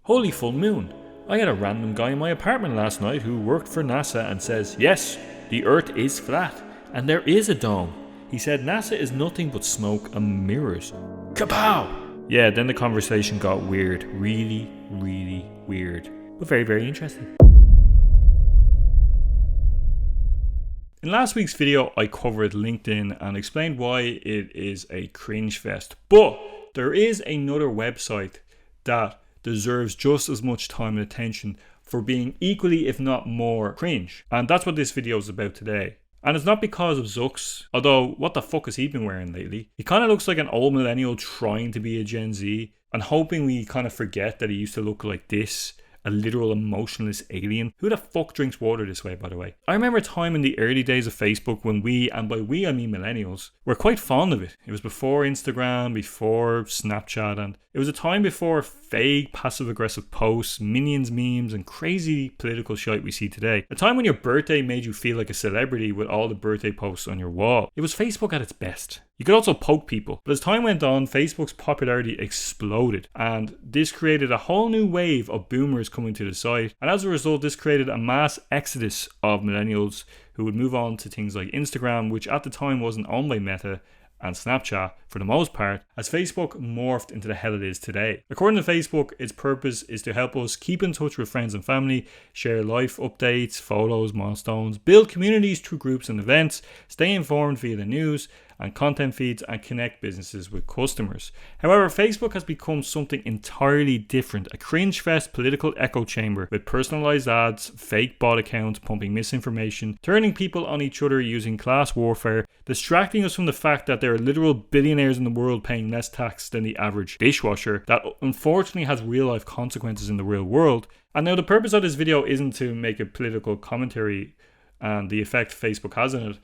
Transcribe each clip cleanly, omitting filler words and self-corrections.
Holy full moon. I had a random guy in my apartment last night who worked for NASA and says, yes, the Earth is flat and there is a dome. He said NASA is nothing but smoke and mirrors. Kapow! Yeah, then the conversation got weird. Really, really weird. But very, very interesting. In last week's video, I covered LinkedIn and explained why it is a cringe fest. But there is another website that deserves just as much time and attention for being equally, if not more, cringe. And that's what this video is about today. And it's not because of Zucks, although what the fuck has he been wearing lately? He kind of looks like an old millennial trying to be a Gen Z and hoping we kind of forget that he used to look like this. A literal emotionless alien. Who the fuck drinks water this way, by the way? I remember a time in the early days of Facebook when we, and by we I mean millennials, were quite fond of it. It was before Instagram, before Snapchat, and it was a time before vague passive-aggressive posts, minions memes, and crazy political shite we see today. A time when your birthday made you feel like a celebrity with all the birthday posts on your wall. It was Facebook at its best. You could also poke people, but as time went on, Facebook's popularity exploded, and this created a whole new wave of boomers coming to the site, and as a result, this created a mass exodus of millennials who would move on to things like Instagram, which at the time wasn't owned by Meta, and Snapchat for the most part, as Facebook morphed into the hell it is today. According to Facebook, its purpose is to help us keep in touch with friends and family, share life updates, photos, milestones, build communities through groups and events, stay informed via the news and content feeds, and connect businesses with customers. However, Facebook has become something entirely different, a cringe fest political echo chamber with personalized ads, fake bot accounts pumping misinformation, turning people on each other using class warfare, distracting us from the fact that there are literal billionaires in the world paying less tax than the average dishwasher that unfortunately has real life consequences in the real world. And now the purpose of this video isn't to make a political commentary and the effect Facebook has on it,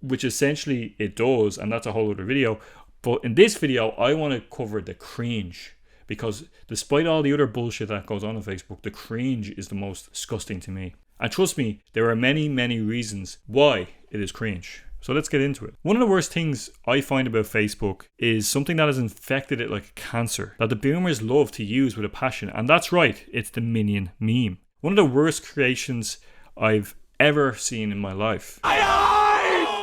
which essentially it does, and that's a whole other video. But in this video, I want to cover the cringe, because despite all the other bullshit that goes on Facebook, the cringe is the most disgusting to me. And trust me, there are many, many reasons why it is cringe. So let's get into it. One of the worst things I find about Facebook is something that has infected it like a cancer, that the boomers love to use with a passion. And that's right, it's the minion meme. One of the worst creations I've ever seen in my life.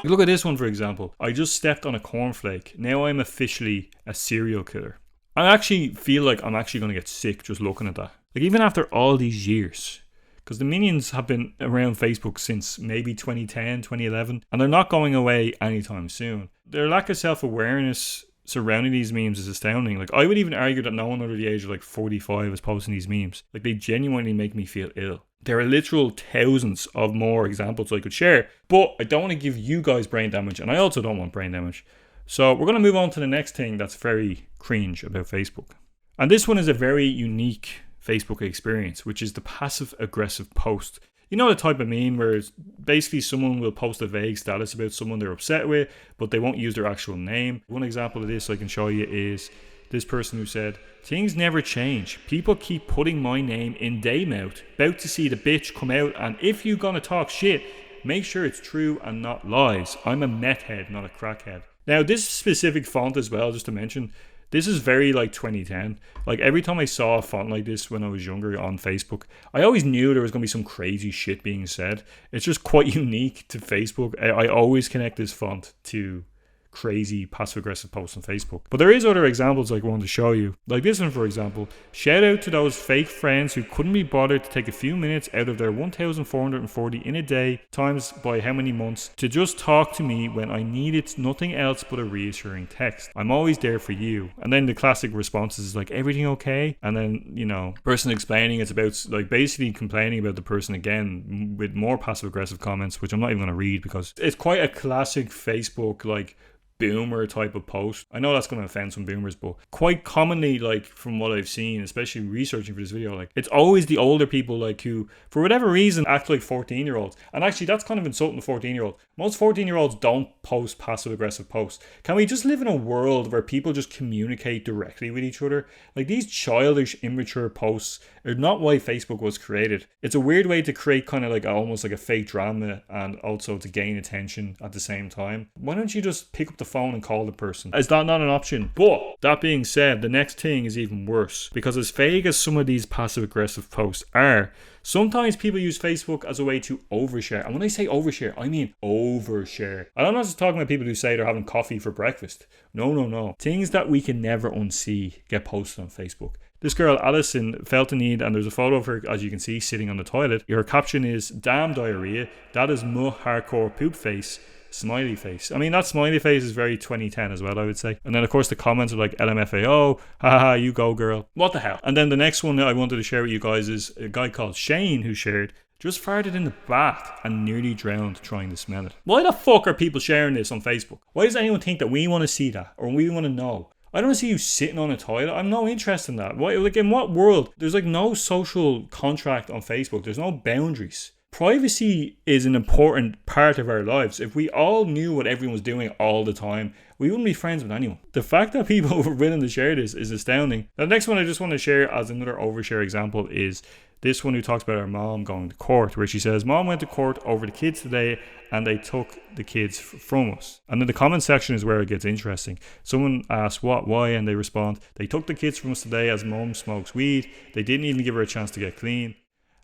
Look at this one, for example. I just stepped on a cornflake. Now I'm officially a serial killer. I actually feel like I'm actually going to get sick just looking at that. Like, even after all these years. Because the minions have been around Facebook since maybe 2010, 2011. And they're not going away anytime soon. Their lack of self-awareness surrounding these memes is astounding. Like, I would even argue that no one under the age of like 45 is posting these memes. Like, they genuinely make me feel ill. There are literal thousands of more examples I could share, but I don't want to give you guys brain damage, and I also don't want brain damage. So we're going to move on to the next thing that's very cringe about Facebook. And this one is a very unique Facebook experience, which is the passive-aggressive post. You know, the type of meme where it's basically someone will post a vague status about someone they're upset with, but they won't use their actual name. One example of this I can show you is this person who said, "Things never change. People keep putting my name in they mouth. About to see the bitch come out, and if you gonna talk shit, make sure it's true and not lies. I'm a meth head, not a crackhead." Now, this specific font as well, just to mention, this is very like 2010. Like, every time I saw a font like this when I was younger on Facebook, I always knew there was going to be some crazy shit being said. It's just quite unique to Facebook. I always connect this font to crazy passive-aggressive posts on Facebook. But there is other examples I want to show you. Like this one, for example. "Shout out to those fake friends who couldn't be bothered to take a few minutes out of their 1,440 in a day, times by how many months, to just talk to me when I needed nothing else but a reassuring text. I'm always there for you." And then the classic responses is like, "Everything okay?" And then, you know, person explaining it's about, like, basically complaining about the person again with more passive-aggressive comments, which I'm not even going to read because it's quite a classic Facebook, like, boomer type of post. I know that's going to offend some boomers, but quite commonly, like, from what I've seen, especially researching for this video, like, it's always the older people, like, who for whatever reason act like 14-year-olds. And actually, that's kind of insulting to 14-year-olds. Most 14-year-olds don't post passive-aggressive posts. Can we just live in a world where people just communicate directly with each other? Like, these childish, immature posts are not why Facebook was created. It's a weird way to create kind of like almost like a fake drama and also to gain attention at the same time. Why don't you just pick up the phone and call the person. Is that not an option? But that being said, the next thing is even worse, because as vague as some of these passive aggressive posts are, sometimes people use Facebook as a way to overshare. And when I say overshare, I mean overshare. And I'm not just talking about people who say they're having coffee for breakfast. No. Things that we can never unsee get posted on Facebook. This girl, Alison, felt the need, and there's a photo of her, as you can see, sitting on the toilet. Her caption is, "Damn diarrhea, that is muh hardcore poop face, smiley face." I mean, that smiley face is very 2010 as well, I would say. And then, of course, the comments are like, LMFAO, haha, you go, girl. What the hell? And then the next one that I wanted to share with you guys is a guy called Shane who shared, "Just farted in the bath and nearly drowned trying to smell it." Why the fuck are people sharing this on Facebook? Why does anyone think that we want to see that or we want to know? I don't see you sitting on a toilet. I'm no interest in that. Why, like, in what world? There's like no social contract on Facebook. There's no boundaries. Privacy is an important part of our lives. If we all knew what everyone was doing all the time, we wouldn't be friends with anyone. The fact that people were willing to share this is astounding. The next one I just want to share as another overshare example is this one who talks about her mom going to court, where she says, "Mom went to court over the kids today and they took the kids from us." And then the comment section is where it gets interesting. Someone asks what, why, and they respond, "They took the kids from us today as mom smokes weed. They didn't even give her a chance to get clean."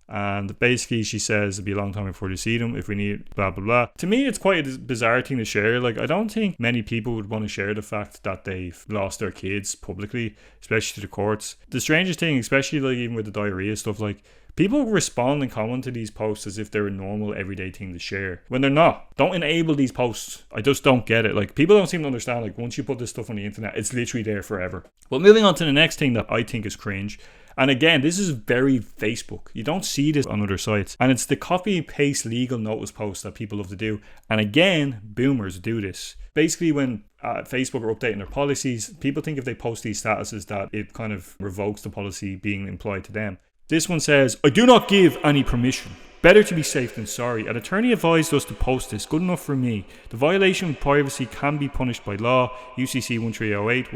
And basically she says it'll be a long time before they see them if we need blah blah blah. To me, it's quite a bizarre thing to share. Like, I don't think many people would want to share the fact that they've lost their kids publicly, especially to the courts. The strangest thing, especially like even with the diarrhea stuff, like, people respond and comment to these posts as if they're a normal everyday thing to share when they're not. Don't enable these posts. I just don't get it. Like, people don't seem to understand, like, once you put this stuff on the internet, it's literally there forever. But moving on to the next thing that I think is cringe. And again, this is very Facebook. You don't see this on other sites. And it's the copy and paste legal notice posts that people love to do. And again, boomers do this. Basically, when Facebook are updating their policies, people think if they post these statuses that it kind of revokes the policy being implied to them. This one says, "I do not give any permission. Better to be safe than sorry. An attorney advised us to post this. Good enough for me. The violation of privacy can be punished by law. UCC 1308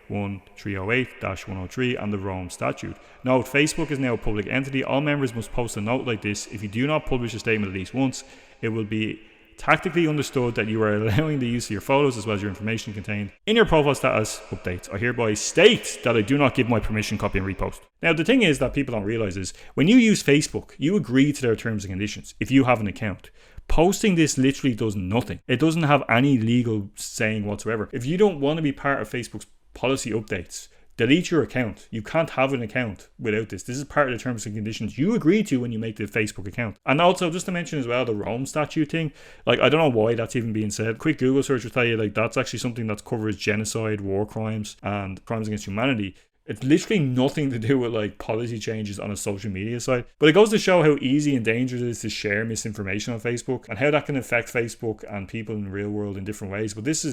1308-103 and the Rome Statute. Note, Facebook is now a public entity. All members must post a note like this. If you do not publish a statement at least once, it will be tactically understood that you are allowing the use of your photos as well as your information contained in your profile status updates. I hereby state that I do not give my permission, copy and repost." Now, the thing is that people don't realize is when you use Facebook, you agree to their terms and conditions if you have an account. Posting this literally does nothing. It doesn't have any legal saying whatsoever. If you don't want to be part of Facebook's policy updates, delete your account. You can't have an account without this. This is part of the terms and conditions you agree to when you make the Facebook account. And also, just to mention as well, the Rome Statute thing, like, I don't know why that's even being said. Quick Google search will tell you, like, that's actually something that covers genocide, war crimes, and crimes against humanity. It's literally nothing to do with like policy changes on a social media site. But it goes to show how easy and dangerous it is to share misinformation on Facebook and how that can affect Facebook and people in the real world in different ways. But this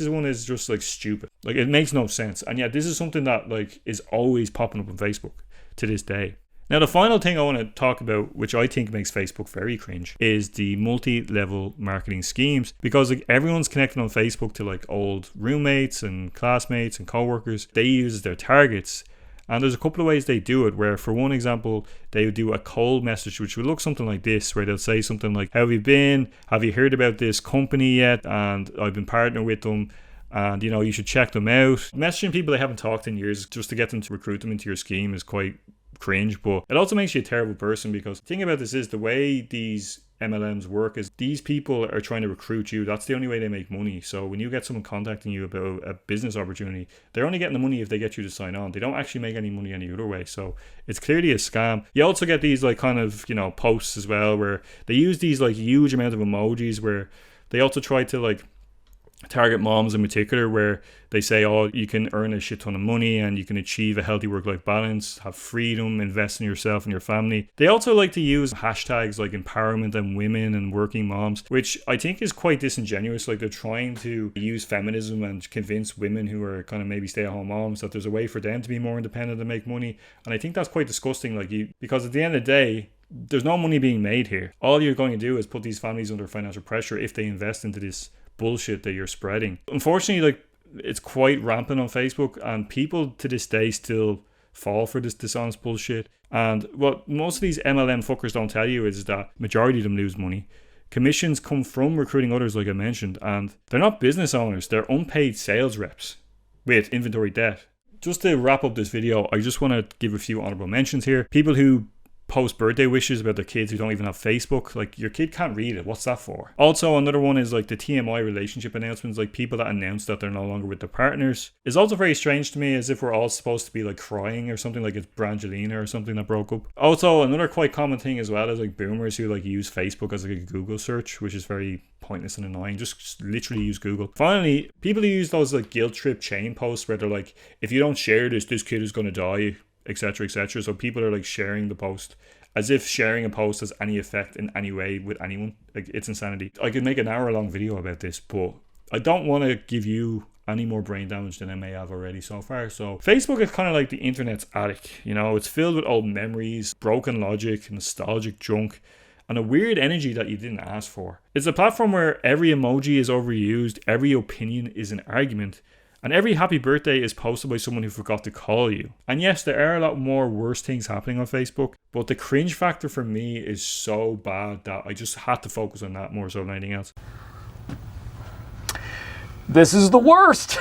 one is just like stupid. Like, it makes no sense. And yet this is something that like is always popping up on Facebook to this day. Now, the final thing I want to talk about, which I think makes Facebook very cringe, is the multi-level marketing schemes. Because like, everyone's connected on Facebook to like old roommates and classmates and co-workers. They use as their targets. And there's a couple of ways they do it, where for one example, they would do a cold message, which would look something like this, where they'll say something like, "How have you been? Have you heard about this company yet? And I've been partnering with them. And, you know, you should check them out." Messaging people they haven't talked in years just to get them to recruit them into your scheme is quite cringe, but it also makes you a terrible person, because the thing about this is the way these MLMs work is these people are trying to recruit you. That's the only way they make money. So when you get someone contacting you about a business opportunity, they're only getting the money if they get you to sign on. They don't actually make any money any other way. So it's clearly a scam. You also get these like kind of, you know, posts as well, where they use these like huge amount of emojis, where they also try to like target moms in particular, where they say, "Oh, you can earn a shit ton of money and you can achieve a healthy work-life balance, have freedom, invest in yourself and your family." They also like to use hashtags like empowerment and women and working moms, which I think is quite disingenuous. Like, they're trying to use feminism and convince women who are kind of maybe stay-at-home moms that there's a way for them to be more independent and make money. And I think that's quite disgusting. Because at the end of the day, there's no money being made here. All you're going to do is put these families under financial pressure if they invest into this bullshit that you're spreading. Unfortunately, like, it's quite rampant on Facebook, and people to this day still fall for this dishonest bullshit. And what most of these MLM fuckers don't tell you is that majority of them lose money. Commissions come from recruiting others, like I mentioned, and they're not business owners, they're unpaid sales reps with inventory debt. Just to wrap up this video, I just want to give a few honorable mentions here. People who post birthday wishes about their kids who don't even have Facebook. Like, your kid can't read it. What's that for? Also, another one is like the TMI relationship announcements, like people that announce that they're no longer with their partners. It's also very strange to me, as if we're all supposed to be like crying or something, like it's Brangelina or something that broke up. Also, another quite common thing as well is like boomers who like use Facebook as like a Google search, which is very pointless and annoying. Just literally use Google. Finally, people who use those like guilt trip chain posts where they're like, if you don't share this kid is going to die, etc, etc. So people are like sharing the post as if sharing a post has any effect in any way with anyone. Like, it's insanity. I could make an hour-long video about this, but I don't want to give you any more brain damage than I may have already so far. So Facebook is kind of like the internet's attic. You know, it's filled with old memories, broken logic, nostalgic junk, and a weird energy that you didn't ask for. It's a platform where every emoji is overused, every opinion is an argument, and every happy birthday is posted by someone who forgot to call you. And yes, there are a lot more worse things happening on Facebook, but the cringe factor for me is so bad that I just had to focus on that more so than anything else. This is the worst!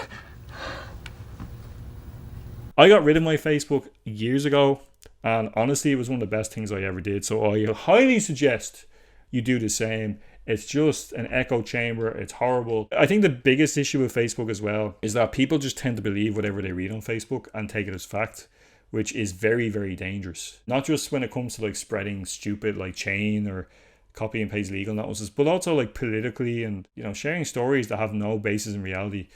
I got rid of my Facebook years ago, and honestly, it was one of the best things I ever did. So I highly suggest you do the same. It's just an echo chamber. It's horrible. I think the biggest issue with Facebook as well is that people just tend to believe whatever they read on Facebook and take it as fact, which is very, very dangerous. Not just when it comes to like spreading stupid like chain or copy and paste legal notices, but also like politically and, you know, sharing stories that have no basis in reality.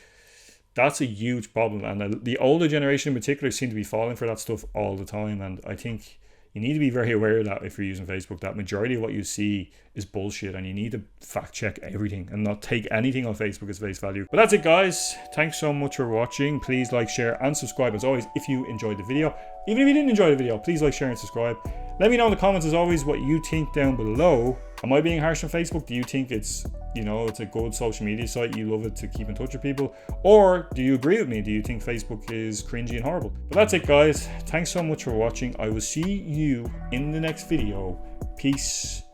That's a huge problem. And the older generation in particular seem to be falling for that stuff all the time. And I think you need to be very aware of that if you're using Facebook. That majority of what you see is bullshit, and you need to fact check everything and not take anything on Facebook as face value. But that's it, guys. Thanks so much for watching. Please like, share, and subscribe as always if you enjoyed the video. Even if you didn't enjoy the video, please like, share, and subscribe. Let me know in the comments as always what you think down below. Am I being harsh on Facebook? Do you think it's, you know, it's a good social media site, you love it to keep in touch with people? Or do you agree with me? Do you think Facebook is cringy and horrible? But that's it, guys. Thanks so much for watching. I will see you in the next video. Peace.